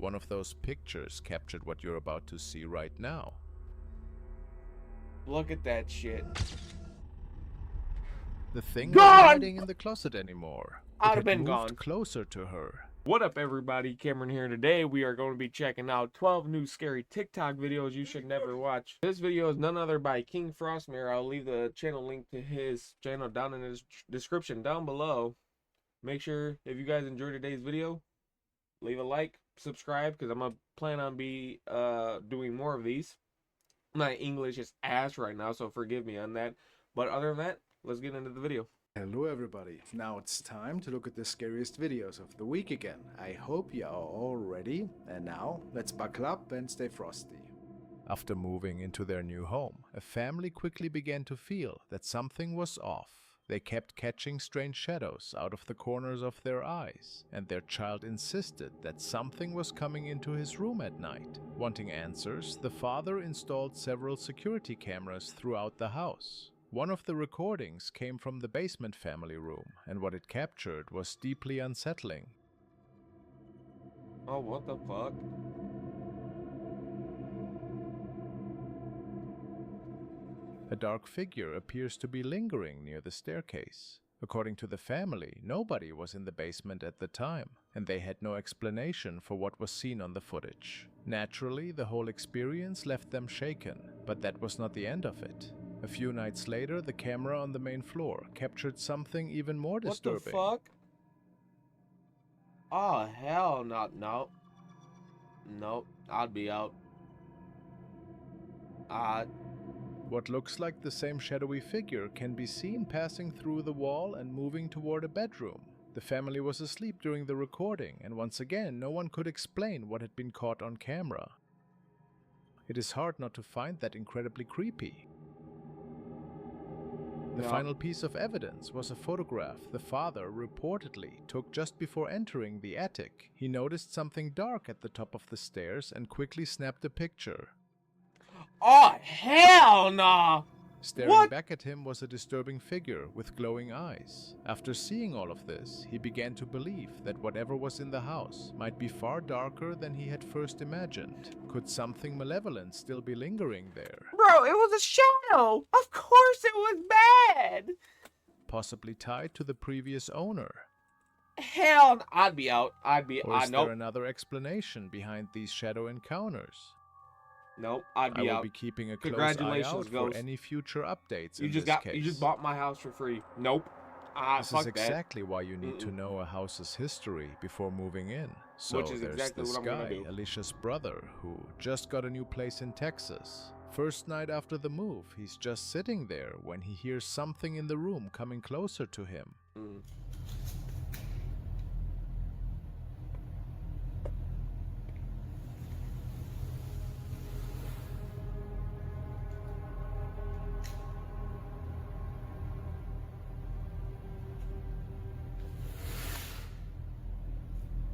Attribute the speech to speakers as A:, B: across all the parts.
A: one of those pictures captured what you're about to see right now.
B: Look at that shit.
A: The thing
B: Gone!
A: wasn't hiding in the closet anymore.
B: I'd
A: It
B: have been
A: moved
B: gone.
A: closer to her.
B: What up, everybody? Cameron here. Today we are going to be checking out 12 new scary TikTok videos you should never watch. This video is none other by KingFrostmare. I'll leave the channel link to his channel down in the description down below. Make sure, if you guys enjoyed today's video, leave a like, subscribe, because I'm going to plan on doing more of these. My English is ass right now, so forgive me on that. But other than that, let's get into the video.
C: Hello everybody, now it's time to look at the scariest videos of the week again. I hope you are all ready, and now let's buckle up and stay frosty.
A: After moving into their new home, a family quickly began to feel that something was off. They kept catching strange shadows out of the corners of their eyes, and their child insisted that something was coming into his room at night. Wanting answers, the father installed several security cameras throughout the house. One of the recordings came from the basement family room, and what it captured was deeply unsettling.
B: Oh, what the fuck?
A: A dark figure appears to be lingering near the staircase. According to the family, nobody was in the basement at the time, and they had no explanation for what was seen on the footage. Naturally, the whole experience left them shaken, but that was not the end of it. A few nights later, the camera on the main floor captured something even more disturbing.
B: What the fuck? Oh, hell no. Nope, I'd be out.
A: What looks like the same shadowy figure can be seen passing through the wall and moving toward a bedroom. The family was asleep during the recording, and once again, no one could explain what had been caught on camera. It is hard not to find that incredibly creepy. The final piece of evidence was a photograph the father reportedly took just before entering the attic. He noticed something dark at the top of the stairs and quickly snapped a picture.
B: Oh, hell no!
A: Staring back at him was a disturbing figure with glowing eyes. After seeing all of this, he began to believe that whatever was in the house might be far darker than he had first imagined. Could something malevolent still be lingering there?
B: Bro, it was a shadow! Of course it was bad!
A: Possibly tied to the previous owner.
B: Hell, I'd be out.
A: Or is there another explanation behind these shadow encounters?
B: Nope, I'd be out.
A: I will be keeping a close eye out for any future updates in this case.
B: You just bought my house for free. Nope.
A: This is exactly why you need to know a house's history before moving in. So
B: Which is
A: there's
B: exactly
A: this
B: what I'm gonna
A: guy,
B: do.
A: Alicia's brother, who just got a new place in Texas. First night after the move, he's just sitting there when he hears something in the room coming closer to him.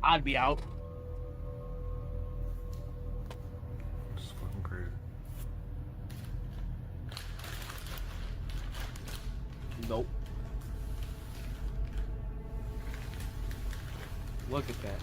B: I'd be out.
C: It's fucking crazy.
B: Nope. Look at that.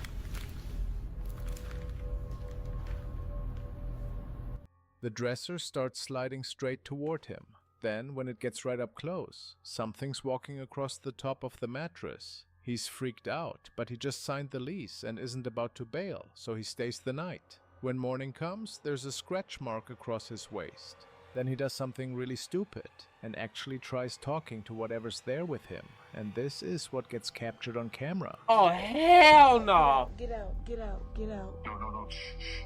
A: The dresser starts sliding straight toward him. Then, when it gets right up close, something's walking across the top of the mattress. He's freaked out, but he just signed the lease and isn't about to bail, so he stays the night. When morning comes, there's a scratch mark across his waist. Then he does something really stupid and actually tries talking to whatever's there with him. And this is what gets captured on camera.
B: Oh, hell no!
D: Get out, get out, get out.
E: No. Shh.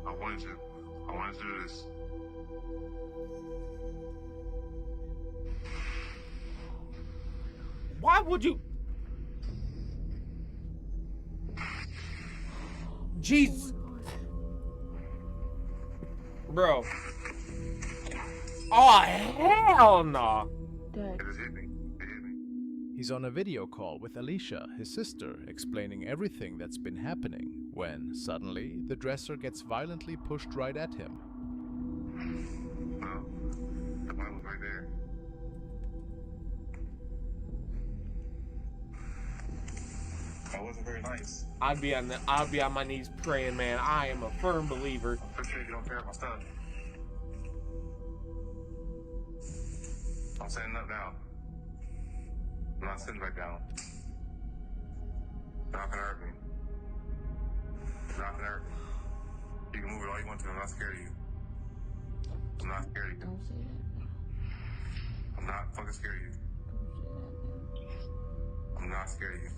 E: I wanted to do this.
B: Why would you? Jeez. Bro. Oh, hell no.
D: Dad.
E: It just hit me.
A: He's on a video call with Alicia, his sister, explaining everything that's been happening, when, suddenly, the dresser gets violently pushed right at him.
E: Well, the body was right there. That wasn't very nice.
B: I'd be on my knees praying, man. I am a firm believer.
E: I'm pretty sure you don't care about my stuff. I'm sitting up now. I'm not sitting back down. You're not gonna hurt me. You're not gonna hurt me. You can move it all you want to. I'm not scared of you. I'm not scared of you.
D: Don't say that.
E: I'm not fucking scared of you.
D: Don't say that.
E: I'm not scared of you.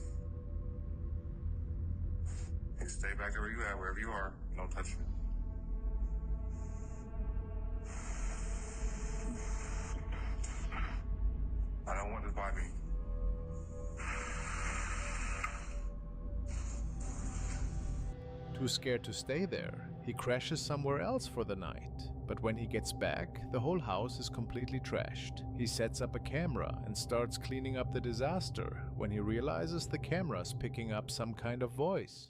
E: You stay back there where you at, wherever you are. Don't touch me. I don't want this by me.
A: Too scared to stay there, he crashes somewhere else for the night. But when he gets back, the whole house is completely trashed. He sets up a camera and starts cleaning up the disaster when he realizes the camera's picking up some kind of voice.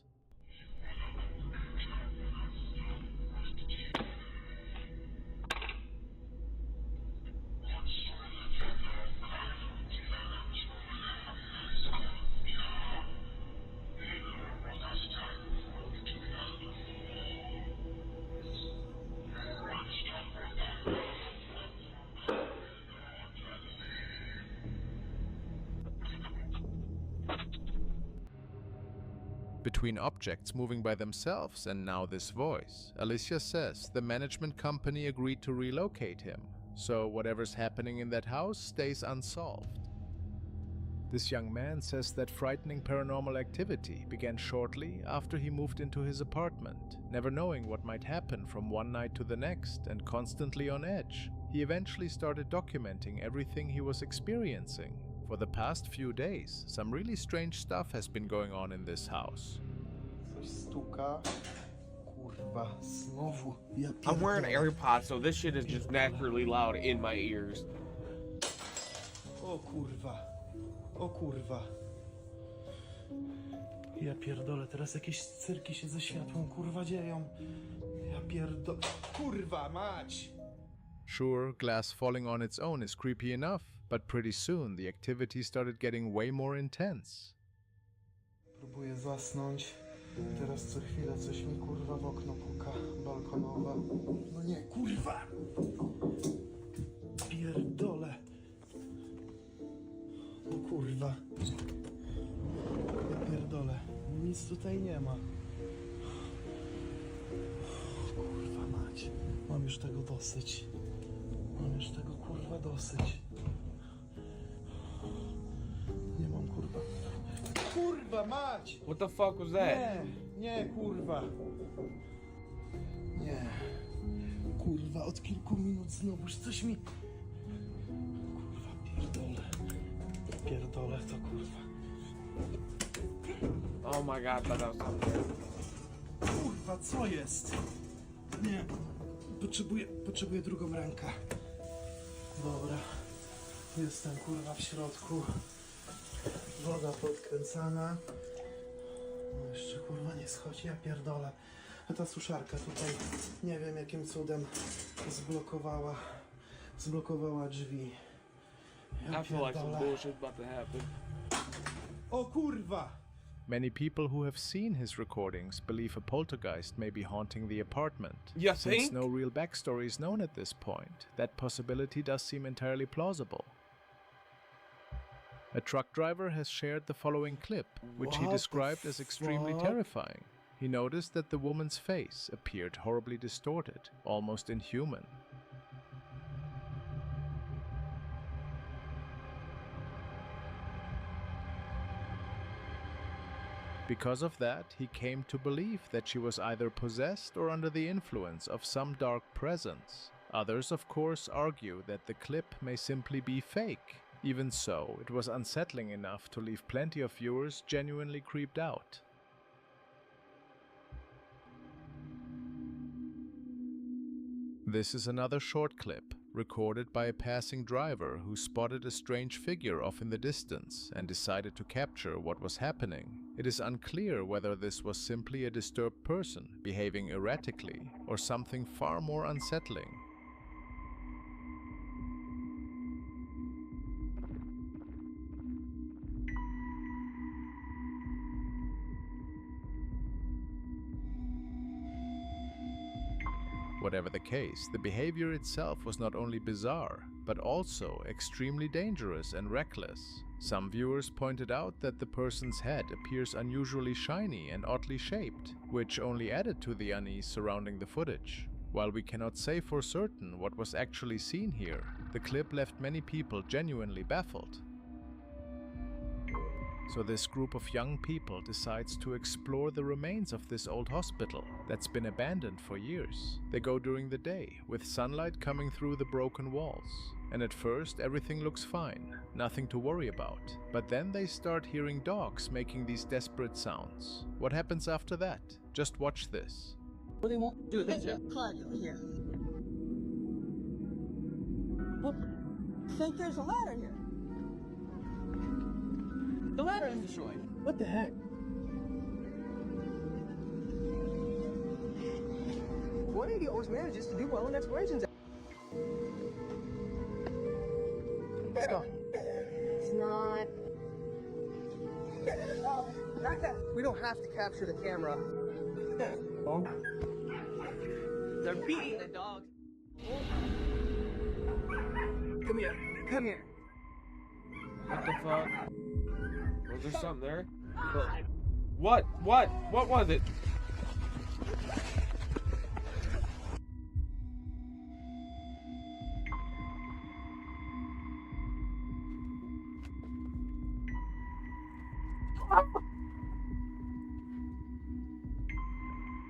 A: Between objects moving by themselves and now this voice, Alicia says the management company agreed to relocate him, so whatever's happening in that house stays unsolved. This young man says that frightening paranormal activity began shortly after he moved into his apartment, never knowing what might happen from one night to the next and constantly on edge. He eventually started documenting everything he was experiencing. For the past few days, some really strange stuff has been going on in this house.
F: Coś stuka. Kurwa, znowu. Ja
B: I'm wearing
F: pierdolę.
B: AirPods, so this shit is just naturally loud in my ears.
F: O kurwa. O kurwa. Ja pierdolę, teraz jakieś cyrki się ze światłem kurwa dzieją. Ja pierdolę. Kurwa mać!
A: Sure, glass falling on its own is creepy enough, but pretty soon the activity started getting way more intense.
F: Próbuję zasnąć. Teraz co chwilę coś mi kurwa w okno puka. Balkonowe. No nie, kurwa! Pierdolę. No kurwa. Ja pierdolę. Nic tutaj nie ma. Kurwa mać. Mam już tego dosyć. Mam już tego kurwa dosyć. Nie mam kurwa. Kurwa mać!
B: What the fuck was that?
F: Nie, kurwa. Nie. Kurwa, od kilku minut znowuż coś mi... Kurwa, pierdolę. Pierdolę to kurwa.
B: Oh my god, that was something.
F: Kurwa, co jest? Nie. Potrzebuję drugą rękę. Dobra. Jestem kurwa w środku. Woda podkręcana. No jeszcze kurwa nie schodzi, ja pierdolę. A ta suszarka tutaj, nie wiem jakim cudem zblokowała drzwi. Ja
B: I feel like some
F: pierdolę.
B: bullshit's about to happen.
F: O kurwa!
A: Many people who have seen his recordings believe a poltergeist may be haunting the apartment.
B: You
A: Since
B: think?
A: no real backstory is known at this point, that possibility does seem entirely plausible. A truck driver has shared the following clip, which he
F: What the
A: described as extremely
F: fuck?
A: terrifying. He noticed that the woman's face appeared horribly distorted, almost inhuman. Because of that, he came to believe that she was either possessed or under the influence of some dark presence. Others, of course, argue that the clip may simply be fake. Even so, it was unsettling enough to leave plenty of viewers genuinely creeped out. This is another short clip, recorded by a passing driver who spotted a strange figure off in the distance and decided to capture what was happening. It is unclear whether this was simply a disturbed person behaving erratically or something far more unsettling. Whatever the case, the behavior itself was not only bizarre, but also extremely dangerous and reckless. Some viewers pointed out that the person's head appears unusually shiny and oddly shaped, which only added to the unease surrounding the footage. While we cannot say for certain what was actually seen here, the clip left many people genuinely baffled. So this group of young people decides to explore the remains of this old hospital that's been abandoned for years. They go during the day, with sunlight coming through the broken walls. And at first everything looks fine, nothing to worry about. But then they start hearing dogs making these desperate sounds. What happens after that? Just watch this.
G: What do they want? Do it here. Climb over here. What? I think there's a ladder here. The ladder is destroyed. What the heck? One idiot always manages to do well in explorations. Let's go. It's not. We don't have to capture the camera. They're beating the dog. Come here. Come here.
B: What the fuck? Was there something there? What? What? What was it?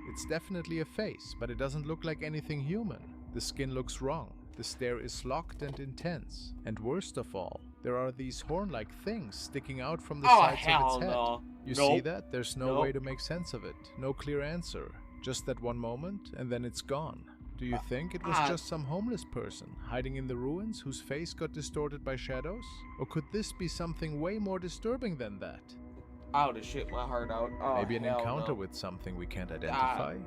A: It's definitely a face, but it doesn't look like anything human. The skin looks wrong. The stare is locked and intense. And worst of all, there are these horn-like things sticking out from the sides of its head.
B: No.
A: You
B: Nope.
A: see that? There's no
B: Nope.
A: way to make sense of it. No clear answer. Just that one moment, and then it's gone. Do you think it was just some homeless person hiding in the ruins whose face got distorted by shadows? Or could this be something way more disturbing than that?
B: I would have shit my heart out. Oh,
A: Maybe an
B: hell
A: encounter
B: no.
A: with something we can't identify?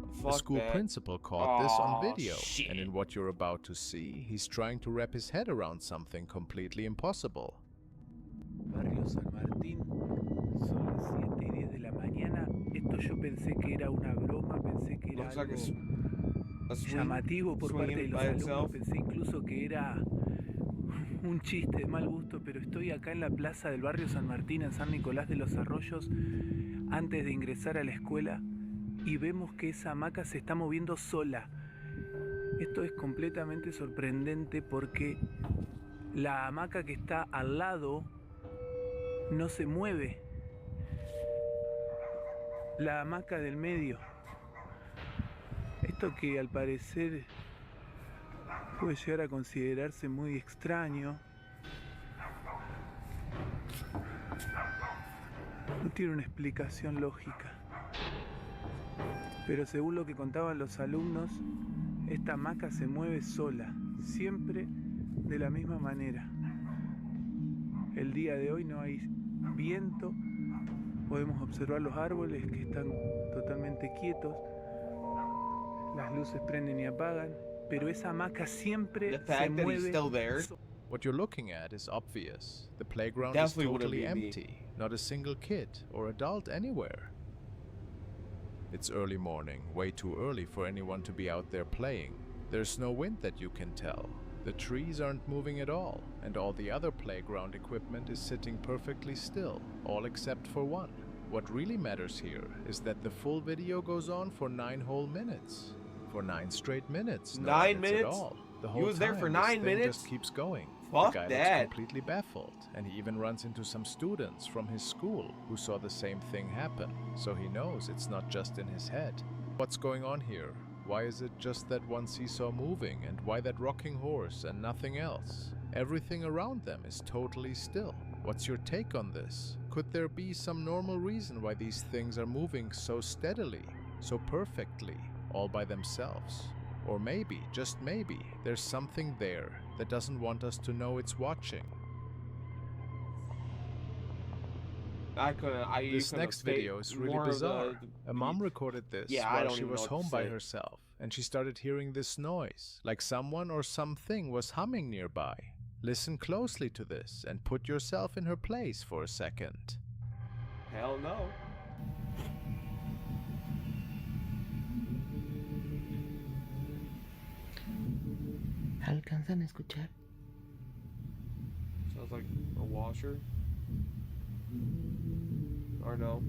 A: The
B: Fuck
A: school
B: that.
A: principal caught this on
B: Aw,
A: video,
B: shit.
A: and in what you're about to see, he's trying to wrap his head around something completely impossible.
H: Barrio San Martín, son las 7:10 de la mañana. Esto yo pensé que era una broma, pensé que era
B: Looks like
H: algo
B: a swing,
H: llamativo por parte de
B: swinging
H: los
B: by
H: alumnos,
B: itself.
H: pensé incluso que era un chiste de mal gusto, pero estoy acá en la plaza del barrio San Martín, en San Nicolás de los Arroyos, antes de ingresar a la escuela, y vemos que esa hamaca se está moviendo sola. Esto es completamente sorprendente porque la hamaca que está al lado no se mueve. La hamaca del medio. Esto que al parecer puede llegar a considerarse muy extraño, no tiene una explicación lógica. Pero según lo que contaban los alumnos, esta hamaca se mueve sola, siempre de la misma manera. El día de hoy no hay viento, podemos observar los árboles que están totalmente quietos, las luces prenden y apagan, pero esa hamaca siempre
B: The
H: se
B: fact that he's
H: mueve.
B: still there.
A: What you're looking at is obvious. The playground
B: Definitely
A: is
B: wouldn't
A: totally
B: be me.
A: empty. Not a single kid or adult anywhere. It's early morning, way too early for anyone to be out there playing. There's no wind that you can tell. The trees aren't moving at all, and all the other playground equipment is sitting perfectly still, all except for one. What really matters here is that the full video goes on for 9 whole minutes. For 9 straight minutes. No
B: 9
A: edits
B: minutes?
A: At all. The
B: He
A: whole
B: was there for
A: time,
B: 9
A: this thing
B: minutes?
A: just keeps going.
B: Fuck
A: the guy
B: that.
A: looks completely baffled, and he even runs into some students from his school who saw the same thing happen, so he knows it's not just in his head. What's going on here? Why is it just that one seesaw moving, and why that rocking horse and nothing else? Everything around them is totally still. What's your take on this? Could there be some normal reason why these things are moving so steadily, so perfectly, all by themselves? Or maybe, just maybe, there's something there that doesn't want us to know it's watching. This next video is really bizarre. A mom recorded this
B: Yeah, I
A: while
B: don't
A: she
B: even
A: was
B: know what to
A: home by
B: say.
A: herself, and she started hearing this noise, like someone or something was humming nearby. Listen closely to this and put yourself in her place for a second.
B: Hell no.
I: alcanzan a escuchar?
B: Sounds like a washer. Or no.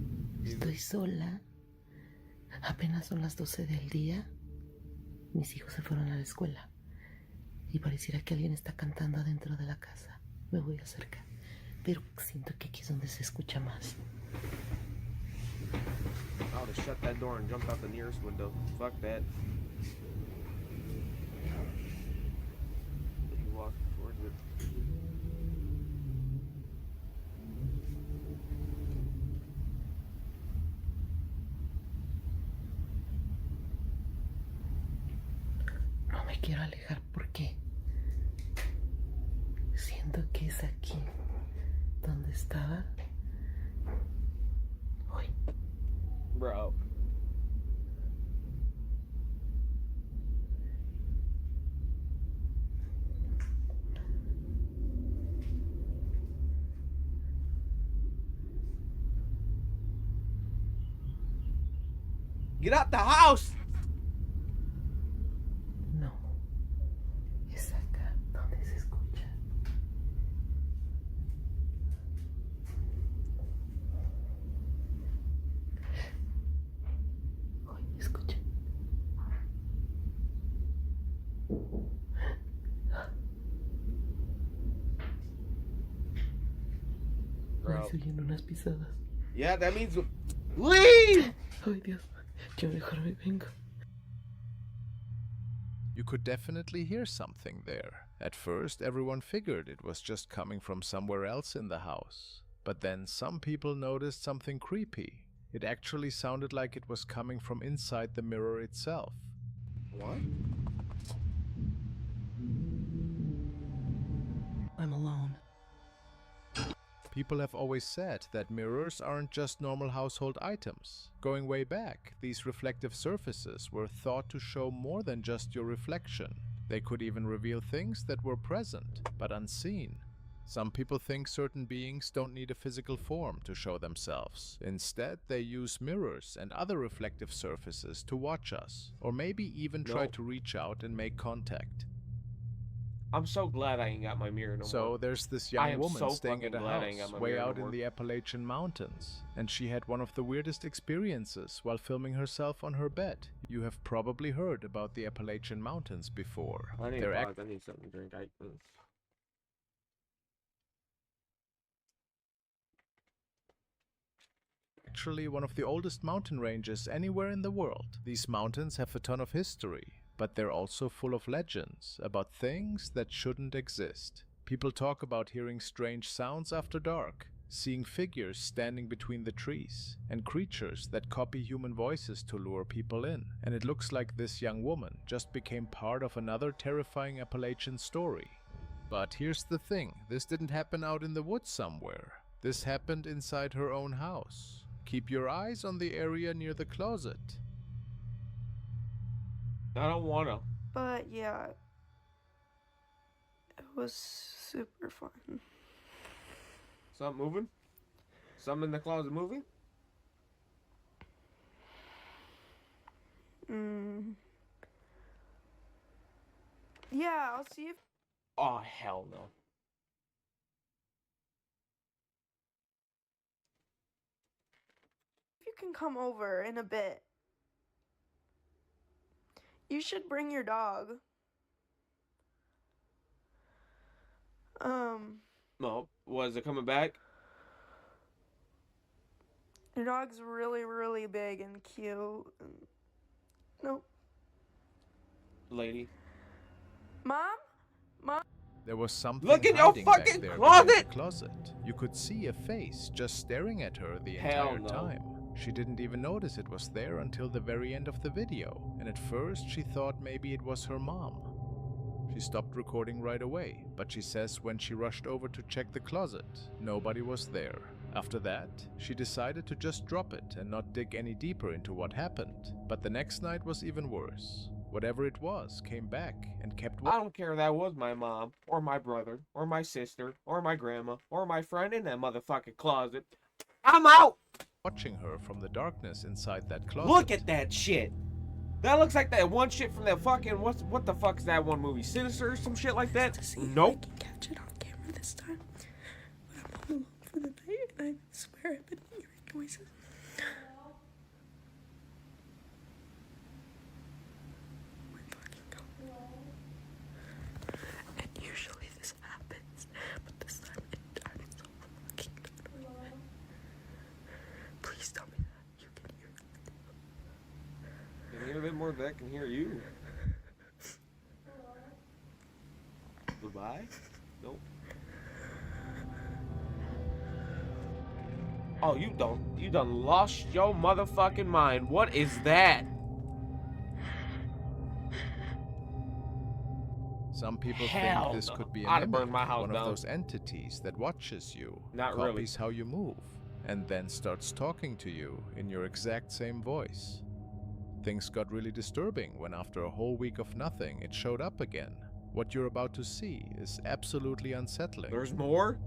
I: Estoy sola. Apenas son las 12 del día. Mis hijos se fueron a la escuela. Y pareciera que alguien está cantando adentro de la casa. Me voy a acercar. Pero siento que aquí es donde se escucha más.
B: I would have shut that door and jumped out the nearest window. Fuck that. He walked towards it.
I: No me quiero alejar porque siento que es aquí donde estaba. Uy.
B: Bro. Get out the house!
I: No. Es acá donde se escucha. Uy, escucha.
B: Bro.
I: Se oyen unas pisadas.
B: Yeah, that means leave!
I: Ay, Dios. Yo mejor me vengo.
A: You could definitely hear something there. At first, everyone figured it was just coming from somewhere else in the house. But then some people noticed something creepy. It actually sounded like it was coming from inside the mirror itself.
B: What?
I: I'm alone.
A: People have always said that mirrors aren't just normal household items. Going way back, these reflective surfaces were thought to show more than just your reflection. They could even reveal things that were present, but unseen. Some people think certain beings don't need a physical form to show themselves. Instead, they use mirrors and other reflective surfaces to watch us, or maybe even try to reach out and make contact.
B: I'm so glad I ain't got my mirror no more.
A: So there's this young woman staying at a house way out in the Appalachian Mountains, and she had one of the weirdest experiences while filming herself on her bed. You have probably heard about the Appalachian Mountains before.
B: I need something to drink.
A: Actually one of the oldest mountain ranges anywhere in the world. These mountains have a ton of history, but they're also full of legends about things that shouldn't exist. People talk about hearing strange sounds after dark, seeing figures standing between the trees, and creatures that copy human voices to lure people in. And it looks like this young woman just became part of another terrifying Appalachian story. But here's the thing, this didn't happen out in the woods somewhere. This happened inside her own house. Keep your eyes on the area near the closet.
B: I don't wanna.
J: But yeah, it was super fun.
B: Something moving? Something in the closet moving?
J: Yeah, I'll see if...
B: Oh, hell no.
J: You can come over in a bit. You should bring your dog.
B: No, was it coming back?
J: Your dog's really, really big and cute. Nope.
B: Lady.
J: Mom? Mom?
A: There was something
B: Look in your
A: hiding back
B: fucking
A: there
B: closet!
A: behind the closet. You could see a face just staring at her the entire time. She didn't even notice it was there until the very end of the video, and at first she thought maybe it was her mom. She stopped recording right away, but she says when she rushed over to check the closet, nobody was there. After that, she decided to just drop it and not dig any deeper into what happened. But the next night was even worse. Whatever it was came back and kept
B: I don't care if that was my mom, or my brother, or my sister, or my grandma, or my friend in that motherfucking closet. I'm out!
A: Watching her from the darkness inside that closet.
B: Look at that shit! That looks like that one shit from that fucking what the fuck is that one movie? Sinister or some shit like that? Nope.
J: I can catch it on camera this time. But I'm home alone for the night, and I swear I've been hearing noises. We're fucking going. And usually this happens, but this time I'm so fucking done with it. Please tell me that you can hear it.
B: Can hear a bit more than that can hear you. Goodbye? Nope. Oh, you done lost your motherfucking mind. What is that?
A: Some people
B: Hell
A: think this
B: no.
A: could be a
B: I'd have
A: mimic,
B: burned my house
A: one
B: down.
A: of those entities that watches you,
B: Not
A: copies
B: really.
A: how you move, and then starts talking to you in your exact same voice. Things got really disturbing when after a whole week of nothing, it showed up again. What you're about to see is absolutely unsettling.
B: There's more?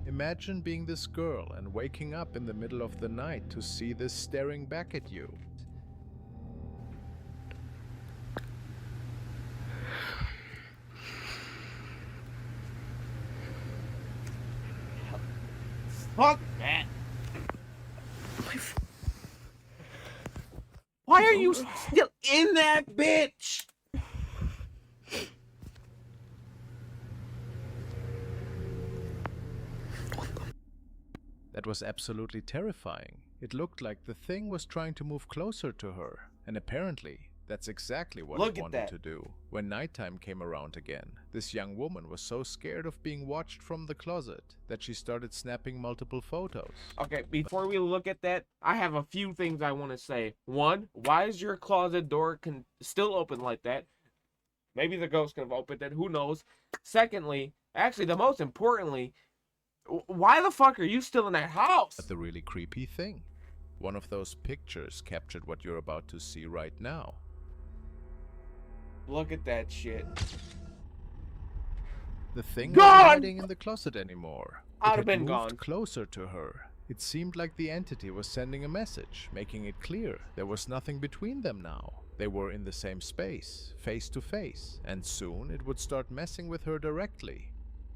A: Imagine being this girl and waking up in the middle of the night to see this staring back at you.
B: Fuck that. Why are you still in that bitch?
A: That was absolutely terrifying. It looked like the thing was trying to move closer to her, and apparently that's exactly what
B: Look
A: it
B: at
A: wanted
B: that.
A: to do. When nighttime came around again, this young woman was so scared of being watched from the closet that she started snapping multiple photos.
B: Okay, before we look at that, I have a few things I want to say. One, why is your closet door still open like that? Maybe the ghost could have opened it, who knows? Secondly, actually the most importantly, why the fuck are you still in that house?
A: But the really creepy thing, one of those pictures captured what you're about to see right now.
B: Look at that shit.
A: The thing
B: Gone!
A: wasn't hiding in the closet anymore.
B: I'd have
A: It had
B: been
A: moved
B: gone.
A: closer to her. It seemed like the entity was sending a message, making it clear there was nothing between them now. They were in the same space, face to face, and soon it would start messing with her directly.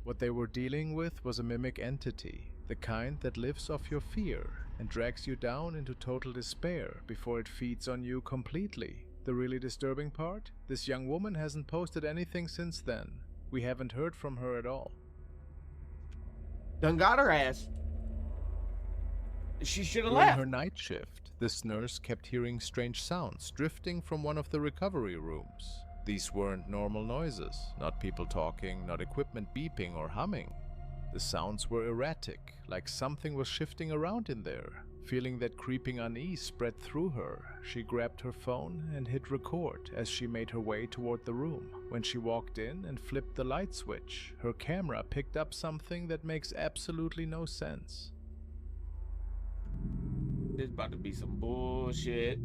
A: What they were dealing with was a mimic entity, the kind that lives off your fear and drags you down into total despair before it feeds on you completely. The really disturbing part? This young woman hasn't posted anything since then. We haven't heard from her at all.
B: Done got her ass. She should have
A: During
B: left.
A: her night shift, this nurse kept hearing strange sounds drifting from one of the recovery rooms. These weren't normal noises, not people talking, not equipment beeping or humming. The sounds were erratic, like something was shifting around in there. Feeling that creeping unease spread through her, she grabbed her phone and hit record as she made her way toward the room. When she walked in and flipped the light switch, her camera picked up something that makes absolutely no sense.
B: This about to be some bullshit.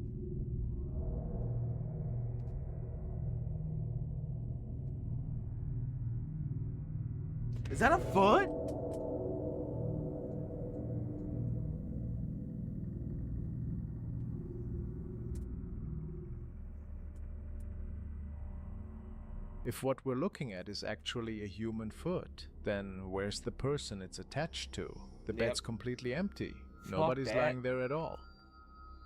B: Is that a foot?
A: If what we're looking at is actually a human foot, then where's the person it's attached to? The bed's completely empty. Nobody's
B: that.
A: lying there at all.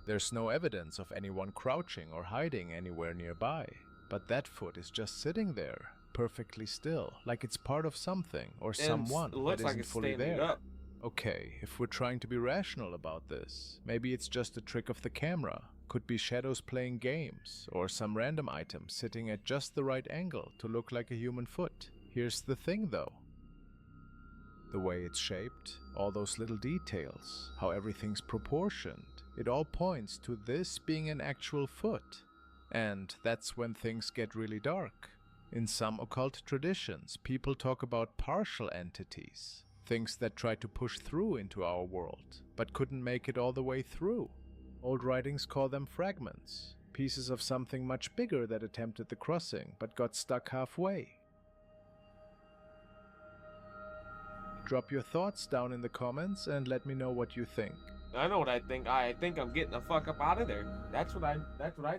A: There's no evidence of anyone crouching or hiding anywhere nearby. But that foot is just sitting there, perfectly still, like it's part of something or someone
B: It looks
A: that
B: like
A: isn't
B: it's
A: fully
B: standing
A: there.
B: up.
A: Okay, if we're trying to be rational about this, maybe it's just a trick of the camera. Could be shadows playing games, or some random item sitting at just the right angle to look like a human foot. Here's the thing though. The way it's shaped, all those little details, how everything's proportioned, it all points to this being an actual foot. And that's when things get really dark. In some occult traditions, people talk about partial entities, things that try to push through into our world, but couldn't make it all the way through. Old writings call them fragments, pieces of something much bigger that attempted the crossing, but got stuck halfway. Drop your thoughts down in the comments and let me know what you think.
B: I know what I think. I think I'm getting the fuck up out of there. That's what I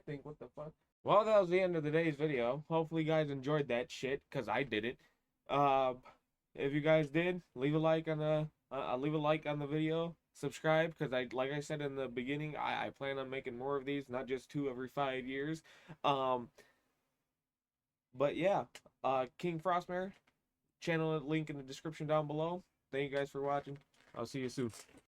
B: think. What the fuck? Well, that was the end of today's video. Hopefully you guys enjoyed that shit, cause I did it. If you guys did, leave a like on the video. Subscribe, cause like I said in the beginning, I plan on making more of these, not just 2 every 5 years. But yeah, KingFrostmare, channel link in the description down below. Thank you guys for watching. I'll see you soon.